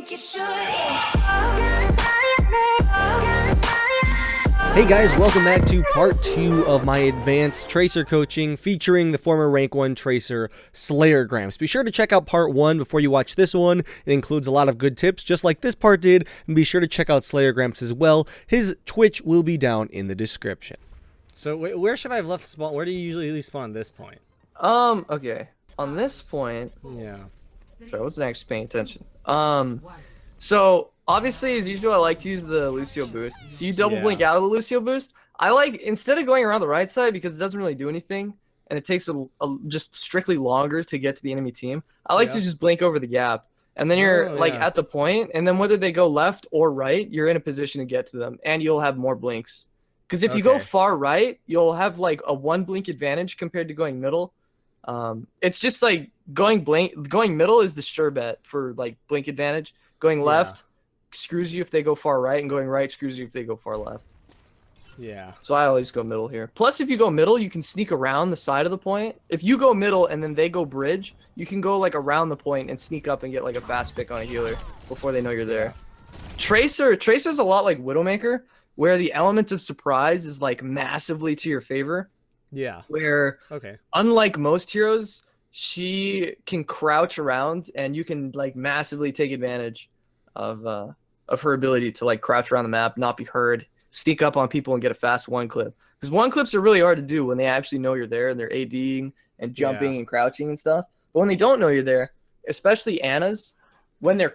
think you should. Hey guys, welcome back to part 2 of my advanced tracer coaching featuring the former rank 1 tracer Slayer Gramps. Be sure to check out part 1 before you watch this one. It includes a lot of good tips just like this part did, and be sure to check out Slayer Gramps as well. His Twitch will be down in the description. So where should I have left spawn? Where do you usually spawn at this point? Okay. On this point, Yeah. sorry, I wasn't actually paying attention. So obviously, as usual, I like to use the Lucio boost. So you double blink out of the Lucio boost. I like, instead of going around the right side because it doesn't really do anything, and it takes just strictly longer to get to the enemy team, I like to just blink over the gap. And then you're at the point, and then whether they go left or right, you're in a position to get to them, and you'll have more blinks. Because if you go far right, you'll have like a 1 blink advantage compared to going middle. It's just like going middle is the sure bet for like blink advantage. Going left screws you if they go far right, and going right screws you if they go far left. Yeah. So I always go middle here. Plus, if you go middle, you can sneak around the side of the point. If you go middle and then they go bridge, you can go like around the point and sneak up and get like a fast pick on a healer before they know you're there. Tracer's a lot like Widowmaker, where the element of surprise is like massively to your favor. Yeah. Where unlike most heroes, she can crouch around and you can like massively take advantage of her ability to like crouch around the map, not be heard, sneak up on people and get a fast one clip. Because one clips are really hard to do when they actually know you're there and they're ADing and jumping and crouching and stuff. But when they don't know you're there, especially Anna's, when they're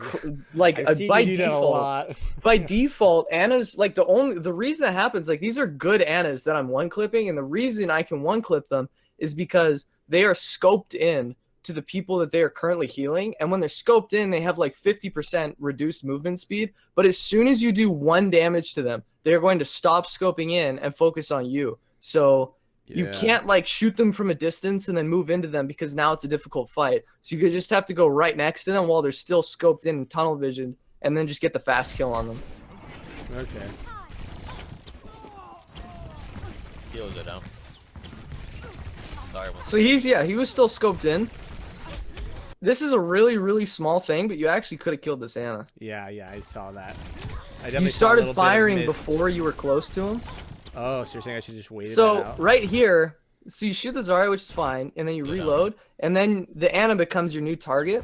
like by default, Anna's like the reason that happens, like these are good Annas that I'm one clipping, and the reason I can one clip them is because they are scoped in to the people that they are currently healing, and when they're scoped in, they have like 50% reduced movement speed. But as soon as you do 1 damage to them, they're going to stop scoping in and focus on you. So you can't like shoot them from a distance and then move into them because now it's a difficult fight. So you could just have to go right next to them while they're still scoped in and tunnel vision, and then just get the fast kill on them. Okay. He'll go down. Sorry. So he was still scoped in. This is a really, really small thing, but you actually could have killed this Anna. Yeah, I saw that. You started firing before you were close to him. Oh, so you're saying I should just wait it So out? right here, so you shoot the Zarya, which is fine, and then you reload, and then the Anna becomes your new target.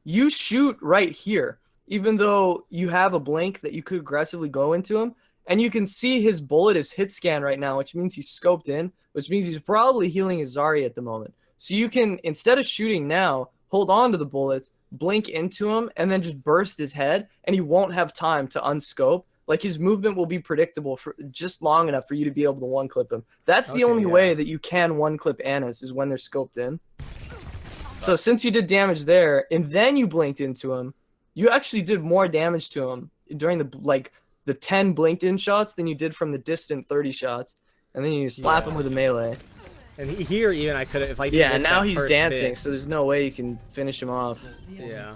You shoot right here, even though you have a blink that you could aggressively go into him, and you can see his bullet is hit scan right now, which means he's scoped in, which means he's probably healing his Zarya at the moment. So you can, instead of shooting now, hold on to the bullets, blink into him, and then just burst his head, and he won't have time to unscope. Like, his movement will be predictable for just long enough for you to be able to one-clip him. That's the only way that you can one-clip Annas, is when they're scoped in. So since you did damage there, and then you blinked into him, you actually did more damage to him during the 10 blinked-in shots than you did from the distant 30 shots. And then you slap him with a melee. And here, even I could have, if I and now he's dancing, so there's no way you can finish him off. Yeah.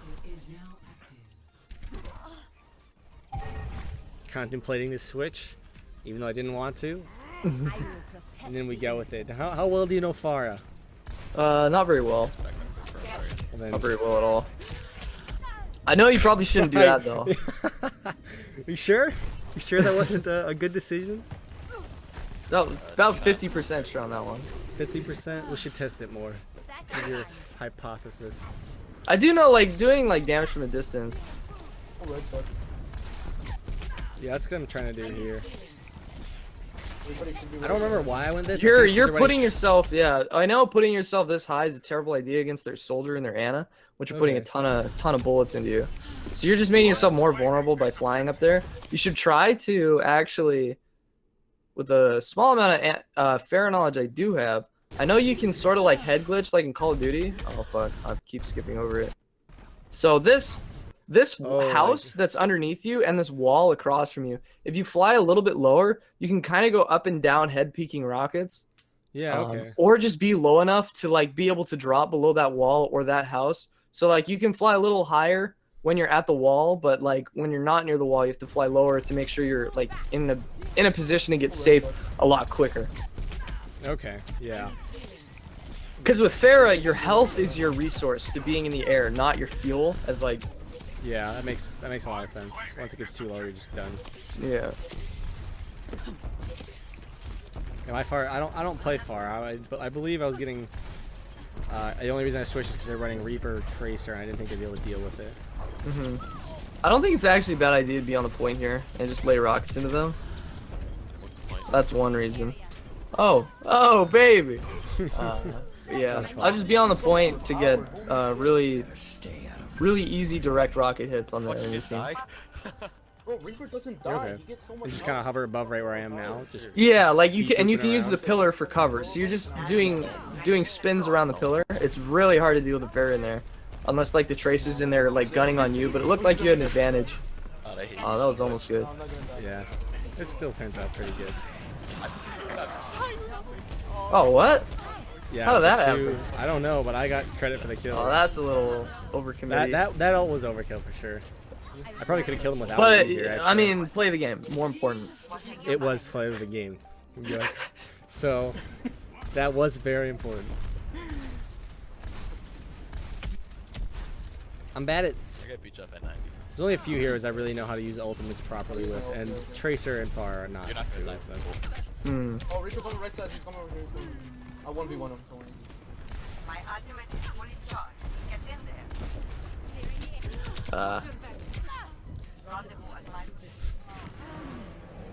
Contemplating the switch, even though I didn't want to. And then we go with it. How well do you know Farah? Not very well. Not very well at all. I know you probably shouldn't do that though. You sure? You sure that wasn't a good decision? No, about 50% sure on that one. 50%? We should test it more. What's your hypothesis? I do know, like, doing like damage from a distance. Yeah, that's what I'm trying to do here. I don't remember why I went this. You're putting yourself, I know putting yourself this high is a terrible idea against their soldier and their Anna, which are putting a ton of bullets into you. So you're just making yourself more vulnerable by flying up there. You should try to actually, with a small amount of fair knowledge I do have, I know you can sort of like head glitch like in Call of Duty. Oh fuck, I keep skipping over it. So this house that's underneath you and this wall across from you, if you fly a little bit lower, you can kind of go up and down head peeking rockets. Yeah, or just be low enough to like be able to drop below that wall or that house. So like you can fly a little higher when you're at the wall, but like when you're not near the wall, you have to fly lower to make sure you're like in a position to get safe a lot quicker. Okay, yeah. Because with Farah, your health is your resource to being in the air, not your fuel, as like Yeah, that makes a lot of sense. Once it gets too low, you're just done. Yeah. Am I far? I don't play far. I believe I was getting. The only reason I switched is because they're running Reaper Tracer, and I didn't think they'd be able to deal with it. I don't think it's actually a bad idea to be on the point here and just lay rockets into them. That's one reason. Oh, baby. Yeah, I'll just be on the point to get really easy direct rocket hits on the enemy team. Bro, Reaper doesn't You're die. okay. He gets so much And just kind of hover above right where I am now. Just Yeah, like you keep can, and you moving can use the around. pillar for cover. So you're just doing spins around the pillar. It's really hard to deal with the parry in there, unless like the tracer's in there like gunning on you. But it looked like you had an advantage. Oh, that was almost good. Yeah, it still turns out pretty good. Oh, what? Yeah. How did that the two- happen? I don't know, but I got credit for the kill. Oh, that's a little overcommitted. That all was overkill for sure. I probably could have killed him without But it easier, actually. I mean, play the game. More important. It was play of the game. Yeah. So that was very important. I'm bad at. I got beat up at 90. There's only a few heroes I really know how to use ultimates properly with, and Tracer and Pharah are not. You're not two gonna of die. them. Oh, Reaper on the right side. He's coming over here. I 1v1 him. Don't worry. My ultimate is fully charged. Get in there. Rendezvous at my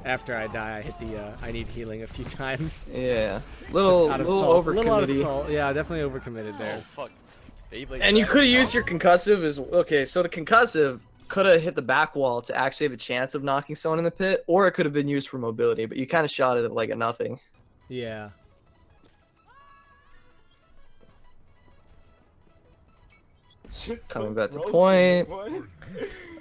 After I die, I hit the I need healing a few times. Yeah. Just Little out of little salt. Little out of overcommitted. salt. Yeah, definitely overcommitted there. Oh, fuck. Beyblade And you back. could have used your concussive as okay. So the concussive could have hit the back wall to actually have a chance of knocking someone in the pit, or it could have been used for mobility. But you kind of shot it at like a nothing. Yeah. Coming back to point. Yo,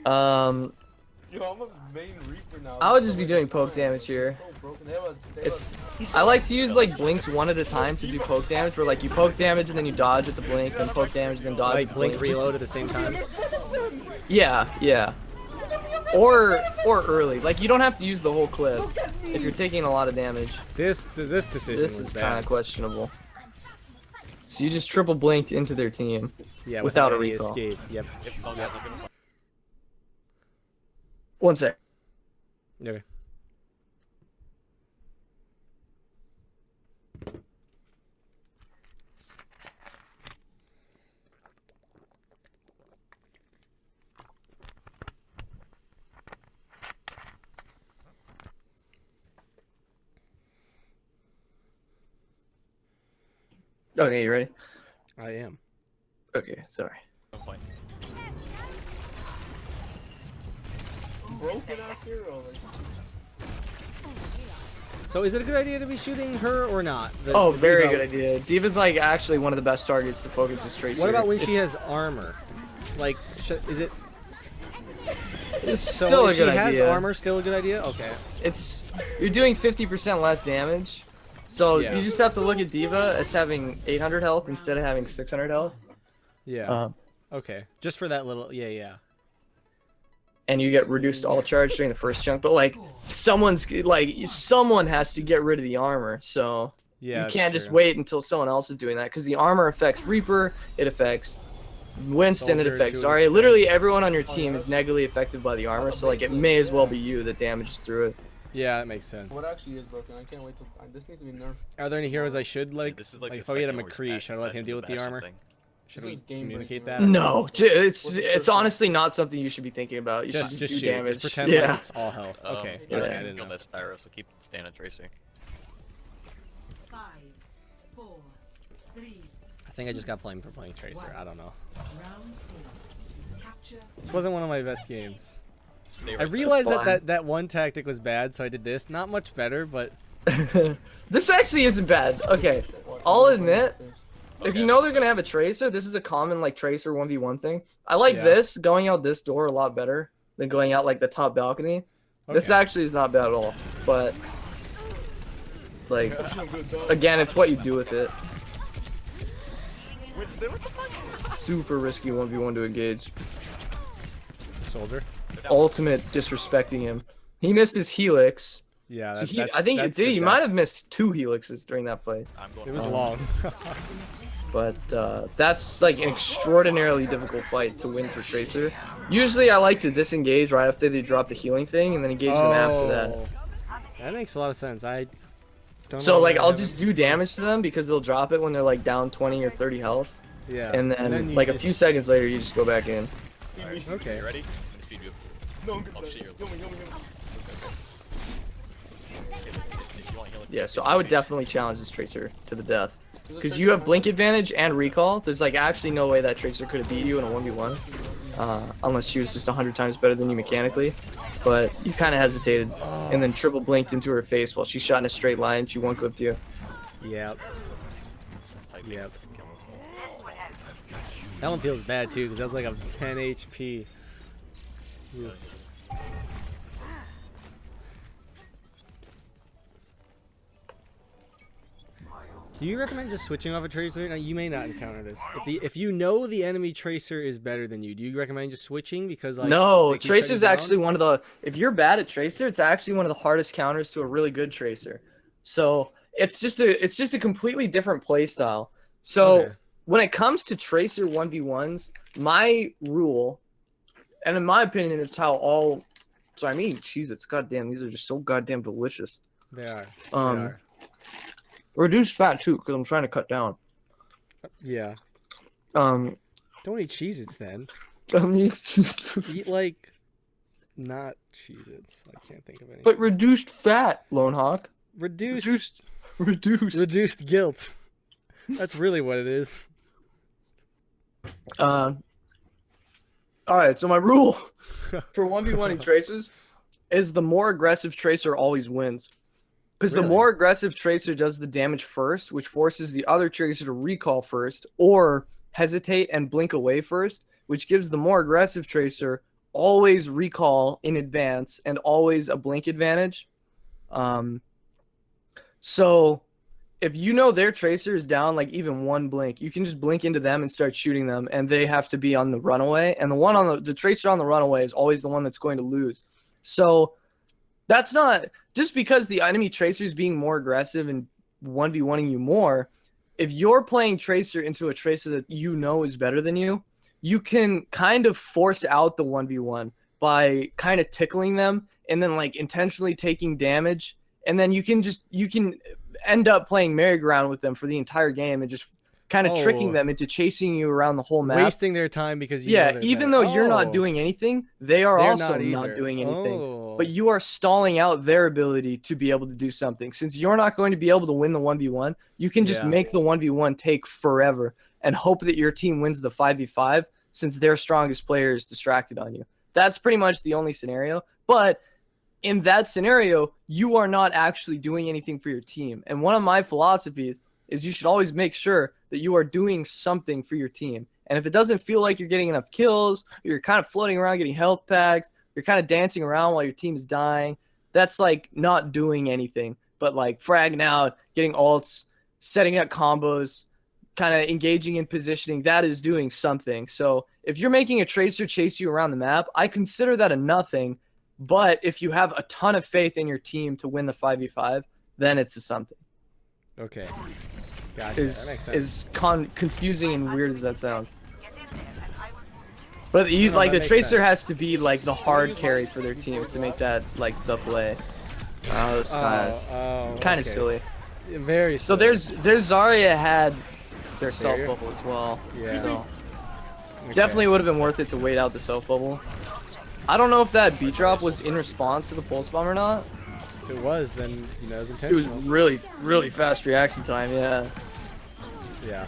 I'm a main Reaper now. I would just be doing poke damage here. So broken. They have It's I like to use like blinks one at a time to do poke damage, where like you poke damage and then you dodge at the blink, then poke damage and then dodge. Like at the blink blink. reload at the same time. Yeah. Or early. Like you don't have to use the whole clip if you're taking a lot of damage. This decision This was is bad. kind of questionable. So you just triple blinked into their team. Yeah, without a any recall. escape. Yep. Yep, oh, yeah, look at him. One sec. Okay. Okay, you ready? I am. Okay, sorry. No point. broken ass hero. Like, So is it a good idea to be shooting her or not? Oh, The very Diva- good idea. Diva's like actually one of the best targets to focus his tracer. What about when she It's- has armor? Like, is it? It's So still a if she good has idea. armor, still a good idea. Okay. It's you're doing 50% less damage, so Yeah. you just have to look at Diva as having 800 health instead of having 600 health. Yeah. Okay. Just for that little. Yeah. And you get reduced all charge during the first chunk. But like someone has to get rid of the armor, so Yeah. you that's can't just true. wait until someone else is doing that because the armor affects Reaper, it affects Winston, it Soldier affects. to an Sorry, extent. literally everyone on your team is negatively affected by the armor, so like it may as well be you that damages through it. Yeah, that makes sense. what actually is broken? I can't wait to. This needs to be nerfed. Are there any heroes I should like? This is like Like the if I get a second worst McCree, patch should I let aside him from deal with the Bastion armor? thing. Should This we is game communicate breaking, that? right? No, it's honestly not something you should be thinking about. You Just should just do shoot. damage. Just pretend yeah. like it's all health. Okay. Yeah, Okay. yeah. I didn't Kill know. this pyro, so keep staying on Tracer. 5, 4, 3, I think I just got flamed for playing Tracer. I don't know. round 4. Capture. This wasn't one of my best games. Stay I right realized fine. that one tactic was bad, so I did this. Not much better, but This actually isn't bad. Okay, I'll admit, if you know they're gonna have a tracer, this is a common like tracer 1v1 thing. I like Yeah. this going out this door a lot better than going out like the top balcony. This Okay. actually is not bad at all, but like again, it's what you do with it. Winston, what the fuck? Super risky 1v1 to engage. soldier. Ultimate disrespecting him. He missed his helix. Yeah, So that, he, that's, I think that's he good might stuff. have missed 2 helixes during that fight. I'm going It was Oh. long. But that's like an extraordinarily difficult fight to win for Tracer. Usually I like to disengage right after they drop the healing thing and then engage them after that. Oh, that makes a lot of sense. I don't So know like why I I'll haven't- just do damage to them because they'll drop it when they're like down 20 or 30 health. yeah, And then you like a just- few seconds later you just go back in. Okay. You ready? I'm gonna speed you. No, I'm good. I'll shoot you. Heal me, heal me, heal me. If you want healing. Yeah, so I would definitely challenge this Tracer to the death. There's a Because Tracer you have behind blink advantage and recall. There's like actually no way that Tracer could have beat you in a 1v1. Unless she was just 100 times better than you mechanically. But you kind of hesitated and then triple blinked into her face while she shot in a straight line. She one clipped you. Yep. Type Yep. kill him. That one feels bad too because that's like a 10 HP. Yeah. Do you recommend just switching off a tracer? Now, you may not encounter this. If you know the enemy tracer is better than you, do you recommend just switching because like No, they can shut you Tracer's down? actually one of the. If you're bad at Tracer, it's actually one of the hardest counters to a really good Tracer. So it's just a completely different play style. So Okay. when it comes to Tracer 1v1s, my rule, and in my opinion, it's how all. So I mean, Cheez-Its, goddamn, these are just so goddamn delicious. They are. They Um, are. Reduced fat too, because I'm trying to cut down. Yeah. Um, Don't eat Cheez-Its then. I mean, Eat like not Cheez-Its. I can't think of any. but reduced fat, Lone Hawk. reduced Reduced. guilt. That's really what it is. All right, so my rule for 1v1ing Tracers is the more aggressive Tracer always wins. Because the Really? more aggressive Tracer does the damage first, which forces the other Tracer to recall first, or hesitate and blink away first, which gives the more aggressive Tracer always recall in advance and always a blink advantage. So if you know their Tracer is down like even one blink, you can just blink into them and start shooting them, and they have to be on the runaway. And the one on the Tracer on the runaway is always the one that's going to lose. So that's not just because the enemy Tracer is being more aggressive and 1v1ing you more. If you're playing Tracer into a Tracer that you know is better than you, you can kind of force out the 1v1 by kind of tickling them and then like intentionally taking damage. And then you can end up playing merry-go-round with them for the entire game and just kind of tricking Oh. them into chasing you around the whole map. Wasting their time because you know Yeah, they're even better. though you're not Oh. doing anything, they are They're also not not either. doing anything. Oh. But you are stalling out their ability to be able to do something. Since you're not going to be able to win the 1v1, you can just Yeah. make the 1v1 take forever and hope that your team wins the 5v5 since their strongest player is distracted on you. That's pretty much the only scenario. But in that scenario, you are not actually doing anything for your team. And one of my philosophies is you should always make sure that you are doing something for your team. And if it doesn't feel like you're getting enough kills, you're kind of floating around getting health packs, you're kind of dancing around while your team is dying, that's like not doing anything, but like fragging out, getting ults, setting up combos, kind of engaging in positioning, that is doing something. So if you're making a Tracer chase you around the map, I consider that a nothing. But if you have a ton of faith in your team to win the 5v5, then it's a something. Okay. Gotcha. That makes sense. Confusing and weird as that sounds. Get in there and I will. But you No, like that the makes Tracer sense. has to be like the hard carry for their team to make that like the play. Oh, this guy's kind of okay. silly. Very So silly. there's Zarya had their self Barrier? bubble as well. Yeah. So Okay. definitely would have been worth it to wait out the self bubble. I don't know if that beat drop was in response to the pulse bomb or not. If it was, then you know it was It was intentional. really fast reaction time. Yeah. Yeah.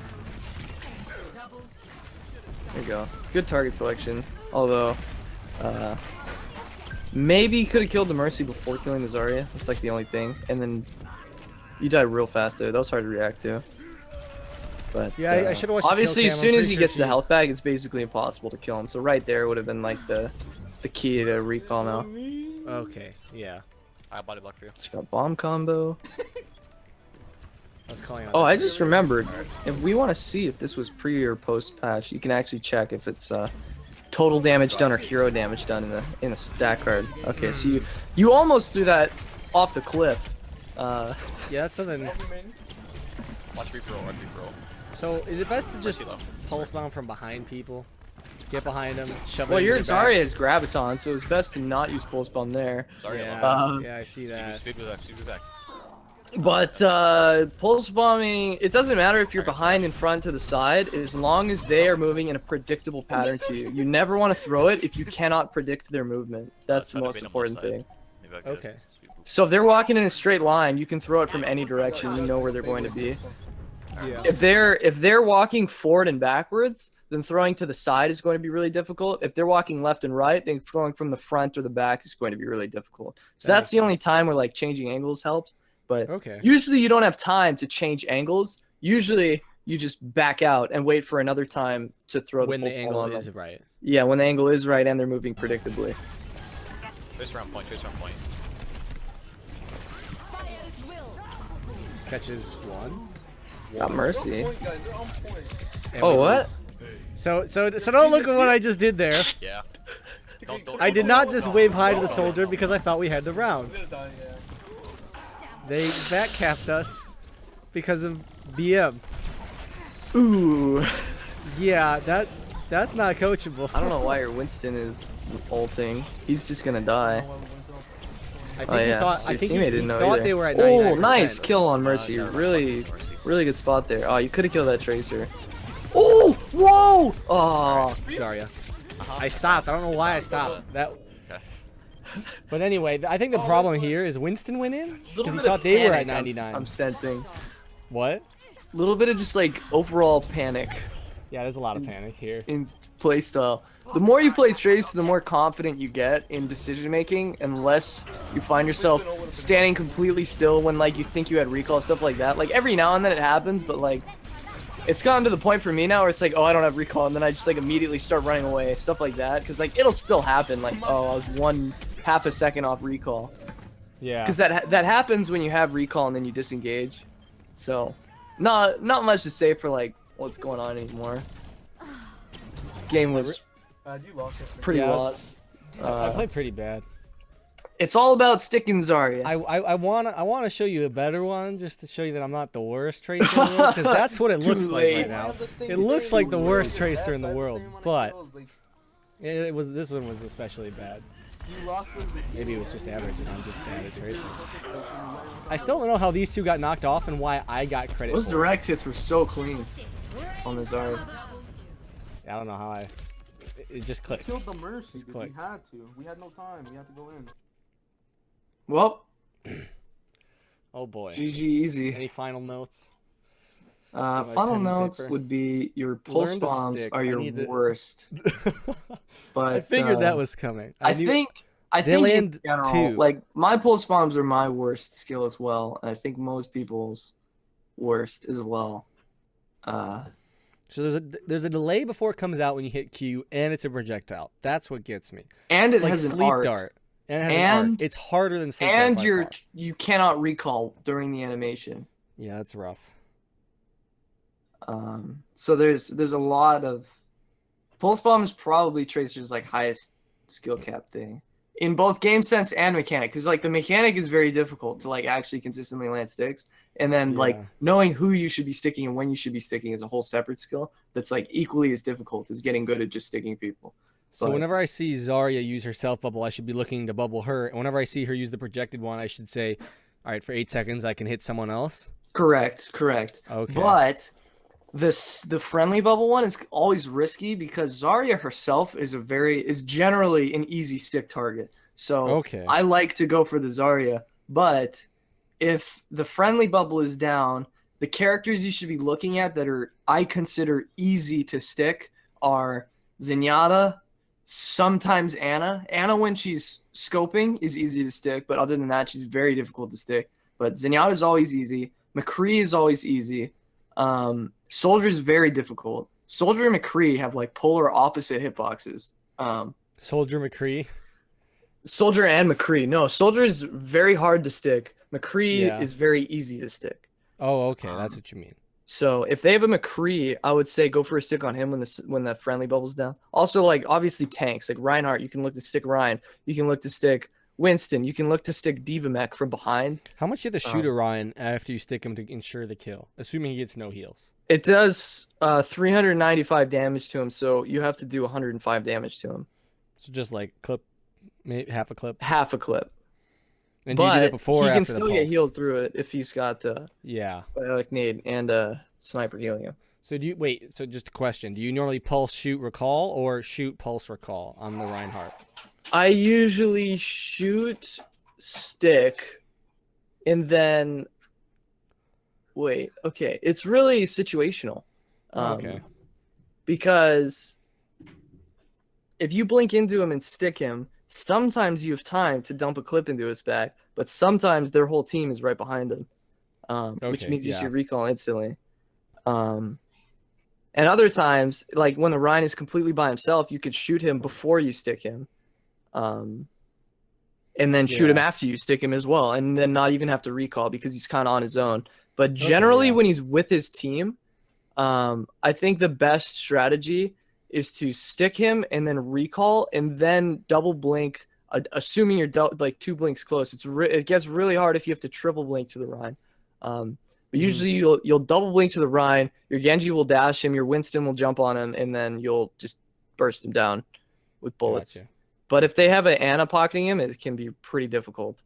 There you go. Good target selection. Although, maybe you could have killed the Mercy before killing the Zarya. That's like the only thing. And then you died real fast there. That was hard to react to. But Yeah, I should've watched the obviously, kill as cam. soon I'm as pretty he sure gets the she- health bag, it's basically impossible to kill him. So right there would have been like the key to recall now. Okay. Yeah. I have body block for you. It's got bomb combo. I was calling out. Oh, I just remembered. If we want to see if this was pre or post patch, you can actually check if it's total damage done or hero damage done in a stat card. Okay, so you almost threw that off the cliff. Yeah, that's something. Watch reap roll, watch reap roll. So, is it best to just Mercy low. pulse bomb from behind people? Get behind him. Shove Well, it your into their back. Zarya is Graviton, so it's best to not use Pulse Bomb there. Sorry, Yeah, yeah, I see that. Speed back. But pulse bombing, it doesn't matter if you're behind, in front, to the side, as long as they are moving in a predictable pattern to you. You never want to throw it if you cannot predict their movement. That's the most important thing. Okay. So if they're walking in a straight line, you can throw it from any direction. You know where they're going to be. Yeah. If they're walking forward and backwards, then throwing to the side is going to be really difficult. If they're walking left and right, then throwing from the front or the back is going to be really difficult. So that's the only time where like changing angles helps. But usually you don't have time to change angles. Usually you just back out and wait for another time to throw when the the angle is right. Yeah, when the angle is right and they're moving predictably. Chase around point. Catches one. Got Mercy. Point, guys, they're on point. Oh, what? So don't look at what I just did there. Yeah. Don't, I did not just wave hi to the soldier because I thought we had the round. I'm gonna die, yeah. They backcapped us because of BM. Ooh. Yeah, that's not coachable. I don't know why your Winston is ulting. He's just gonna die. I think Oh he yeah, thought, so I your think teammate he didn't know thought either. they were at 99%. Oh, nice kill on Mercy. Really good spot there. Oh, you could have killed that Tracer. Oh, whoa! Oh, Sorry. I stopped. I don't know why I stopped. But anyway, I think the problem here is Winston went in because he thought they were at 99. I'm sensing. What? A little bit of just like overall panic Yeah, there's a lot of panic here. in playstyle. The more you play Tracer, the more confident you get in decision making, unless you find yourself standing completely still when like you think you had recall, stuff like that. Like every now and then it happens, but like it's gotten to the point for me now where it's like, oh, I don't have recall, and then I just like immediately start running away, stuff like that. Because like it'll still happen. Like, oh, I was 1/2 a second off recall. Yeah. Because that happens when you have recall and then you disengage. So, not much to say for like what's going on anymore. Game was You lost it. pretty Yeah, lost. I played pretty bad. It's all about sticking Zarya. I wanna show you a better one just to show you that I'm not the worst tracer in the world, because that's what it Too looks like late. right now. It looks like the worst tracer in the world, but this one was especially bad. You lost this. Maybe it was just average and I'm just bad at tracing. I still don't know how these two got knocked off and why I got credit Those for direct hits were so clean on the Zarya. it. I don't know how it just clicked. Killed the Mercy. Just We clicked. had to. We had no time. We had to go in. Well, Oh boy. GG easy. Any final notes? Final pen and notes paper? would be your pulse Learn to bombs stick. are I your need to- worst. But I figured that was coming. I knew- think They in land general, two. like my pulse bombs are my worst skill as well, and I think most people's worst as well. So there's a delay before it comes out when you hit Q, and it's a projectile. That's what gets me. And it It's like has an sleep arc. dart. And it has an arc. It's harder than sleep dart. And by far. you cannot recall during the animation. Yeah, that's rough. So there's a lot of pulse bomb is probably Tracer's like highest skill cap thing in both game sense and mechanic, because like the mechanic is very difficult to like actually consistently land sticks, and then like Yeah. knowing who you should be sticking and when you should be sticking is a whole separate skill that's like equally as difficult as getting good at just sticking people. So But- whenever I see Zarya use her self bubble, I should be looking to bubble her. And whenever I see her use the projected one, I should say, all right, for 8 seconds, I can hit someone else. Correct. Okay. But the friendly bubble one is always risky because Zarya herself is generally an easy stick target. So Okay. I like to go for the Zarya, but if the friendly bubble is down, the characters you should be looking at that I consider easy to stick are Zenyatta, sometimes Anna. Anna, when she's scoping, is easy to stick, but other than that, she's very difficult to stick. But Zenyatta is always easy. McCree is always easy. Soldier is very difficult. Soldier and McCree have like polar opposite hitboxes. Soldier McCree. Soldier and McCree. No, Soldier is very hard to stick. McCree Yeah. is very easy to stick. Oh, okay. That's what you mean. So if they have a McCree, I would say go for a stick on him when the friendly bubble's down. Also, like obviously tanks like Reinhardt, you can look to stick Ryan. You can look to stick Winston, you can look to stick Diva Mech from behind. How much you have to shoot Orion after you stick him to ensure the kill? Assuming he gets no heals. It does 395 damage to him, so you have to do 105 damage to him. So just like clip, maybe half a clip. Half a clip. And do you do that before or he after can the still pulse? get healed through it if he's got Yeah. Biotic Nade and Sniper healing him. So do you wait? So just a question: do you normally pulse, shoot, recall, or shoot, pulse, recall on the Reinhardt? I usually shoot, stick, and then wait. Okay, it's really situational. Okay. Because if you blink into him and stick him, sometimes you have time to dump a clip into his back, but sometimes their whole team is right behind him, which Okay, means you yeah. should recall instantly. And other times, like when the Ryan is completely by himself, you could shoot him before you stick him, and then shoot him Yeah. after you stick him as well, and then not even have to recall because he's kind of on his own. But generally, yeah. when he's with his team, I think the best strategy is to stick him and then recall and then double blink, assuming you're like 2 blinks close. It gets really hard if you have to triple blink to the Ryan. But usually you'll double blink to the Ryan, your Genji will dash him, your Winston will jump on him, and then you'll just burst him down with bullets. Gotcha. But if they have an Ana pocketing him, it can be pretty difficult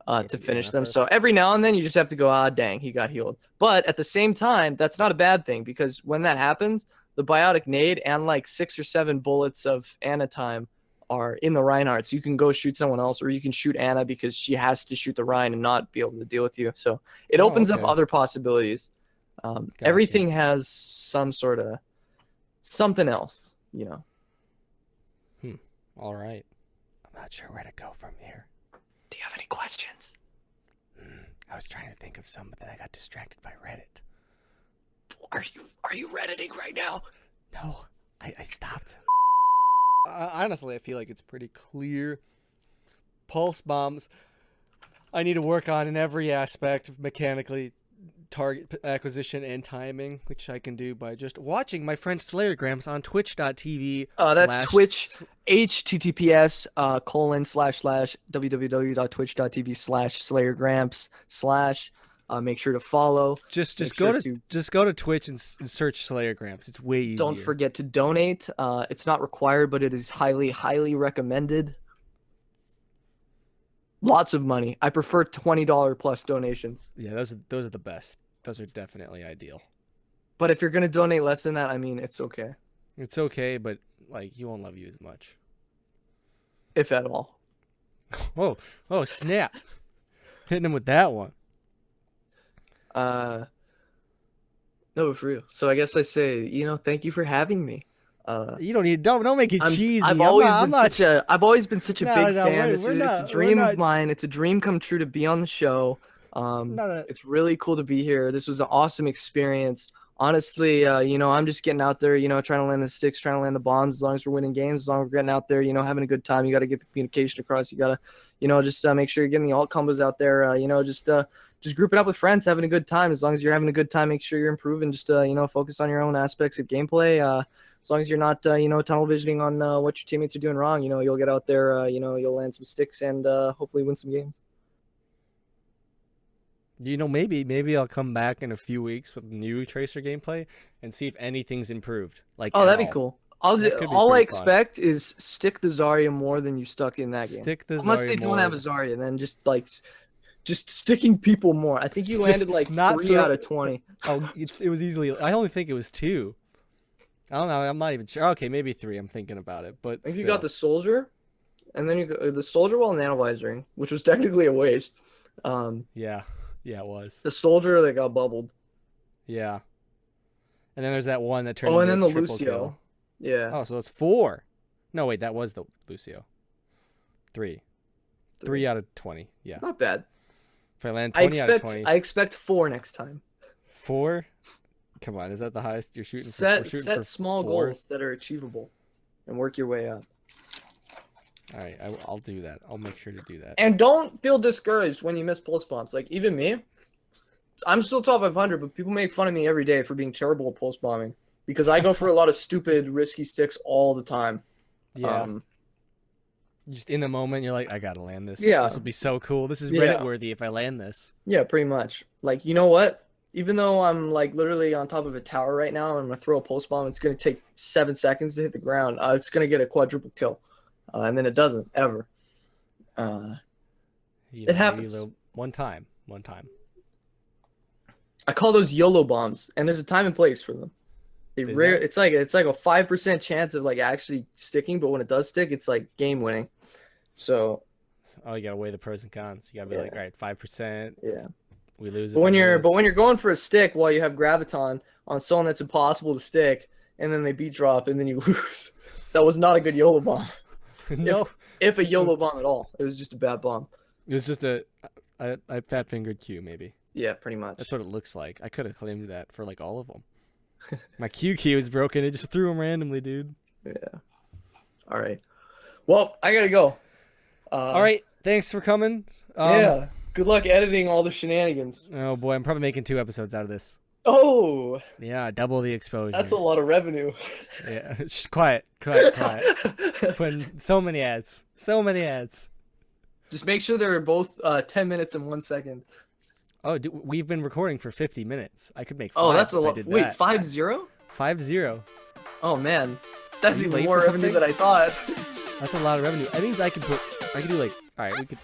to finish them. So every now and then you just have to go, dang, he got healed. But at the same time, that's not a bad thing because when that happens, the Biotic Nade and like 6 or 7 bullets of Ana time are in the Reinhardt. So you can go shoot someone else, or you can shoot Ana because she has to shoot the Ryan and not be able to deal with you. So it opens up okay. other possibilities. Everything has some sort of something else, you know. All right. I'm not sure where to go from here. Do you have any questions? I was trying to think of some, but then I got distracted by Reddit. Are you redditing right now? No, I stopped. Honestly, I feel like it's pretty clear. Pulse bombs, I need to work on in every aspect, mechanically, target acquisition, and timing, which I can do by just watching my friend Slayergrams on twitch.tv. That's Twitch, https //www.twitch.tv/slayergramps/ make sure to follow. Just go to Twitch and search Slayergrams. It's way easier. Don't forget to donate. It's not required, but it is highly recommended. Lots of money. I prefer $20 plus donations. Yeah, those are the best. Those are definitely ideal. But if you're gonna donate less than that, I mean, it's okay, It's okay, but like he won't love you as much. if at all. Oh snap! Hitting him with that one. No, for real. So I guess I say, thank you for having me. You don't make it cheesy. I've always been such a big fan. It's a dream of mine. It's a dream come true to be on the show. It's really cool to be here. This was an awesome experience. Honestly, I'm just getting out there, trying to land the sticks, trying to land the bombs. As long as we're winning games, as long as we're getting out there, having a good time. You got to get the communication across. You got to, just make sure you're getting the alt combos out there. Just grouping up with friends, having a good time. As long as you're having a good time, make sure you're improving. Just focus on your own aspects of gameplay. As long as you're not tunnel visioning on what your teammates are doing wrong, you'll get out there, you'll land some sticks and hopefully win some games. Maybe I'll come back in a few weeks with new Tracer gameplay and see if anything's improved. That'd be cool. All I expect is stick the Zarya more than you stuck in that game. Stick the Zarya Unless they don't have a Zarya, then just sticking people more. I think you landed like 3 out of 20. Oh, it was easily. I only think it was 2. I don't know. I'm not even sure. Okay, maybe 3. I'm thinking about it, but I think you got the soldier, and then you got the soldier while nanovisoring, which was technically a waste. Yeah, it was. The soldier that got bubbled. Yeah. And then there's that one that turned into and then the triple Lucio. Kill. Yeah. Oh, so it's 4. No, wait, that was the Lucio. 3 out of 20. Yeah. Not bad. If I land 20 out of 20. I expect 4 next time. 4? Come on, is that the highest you're shooting? Set for small 4? goals that are achievable, and work your way up. All right, I'll do that. I'll make sure to do that. And don't feel discouraged when you miss pulse bombs. Like even me, I'm still top 500, but people make fun of me every day for being terrible at pulse bombing because I go for a lot of stupid, risky sticks all the time. Yeah. Just in the moment, you're like, I gotta land this. Yeah. This will be so cool. This is Yeah. Reddit worthy if I land this. Yeah, pretty much. Like, you know what? Even though I'm like literally on top of a tower right now, and I'm gonna throw a pulse bomb. It's gonna take 7 seconds to hit the ground. It's gonna get a quadruple kill, and then it doesn't ever. It happens. One time. I call those YOLO bombs, and there's a time and place for them. Is Rare. there? It's like a 5% chance of like actually sticking, but when it does stick, it's like game winning. So Oh, you gotta weigh the pros and cons. You gotta be like, all right, 5%. yeah. We lose. But if when I you're miss. going for a stick while you have graviton on someone that's impossible to stick, and then they beat drop and then you lose, that was not a good YOLO bomb. No, If a YOLO bomb at all, it was just a bad bomb. it was just a fat fingered Q maybe. Yeah, pretty much. That's what it looks like. I could have claimed that for like all of them. My Q key was broken. It just threw them randomly, dude. Yeah. All right. Well, I gotta go. All right, thanks for coming. Yeah. Good luck editing all the shenanigans. Oh boy, I'm probably making 2 episodes out of this. Oh, Yeah, double the exposure. that's a lot of revenue. Yeah, just quiet. Putting so many ads. Just make sure they're both 10 minutes and 1 second. Oh, dude, we've been recording for 50 minutes. I could make 5 Oh, that's a if I lot. did Wait, that. 5-0? 5-0. Oh man, that's Are you even late more for revenue something? than I thought. That's a lot of revenue. That means I could do like, all right, we could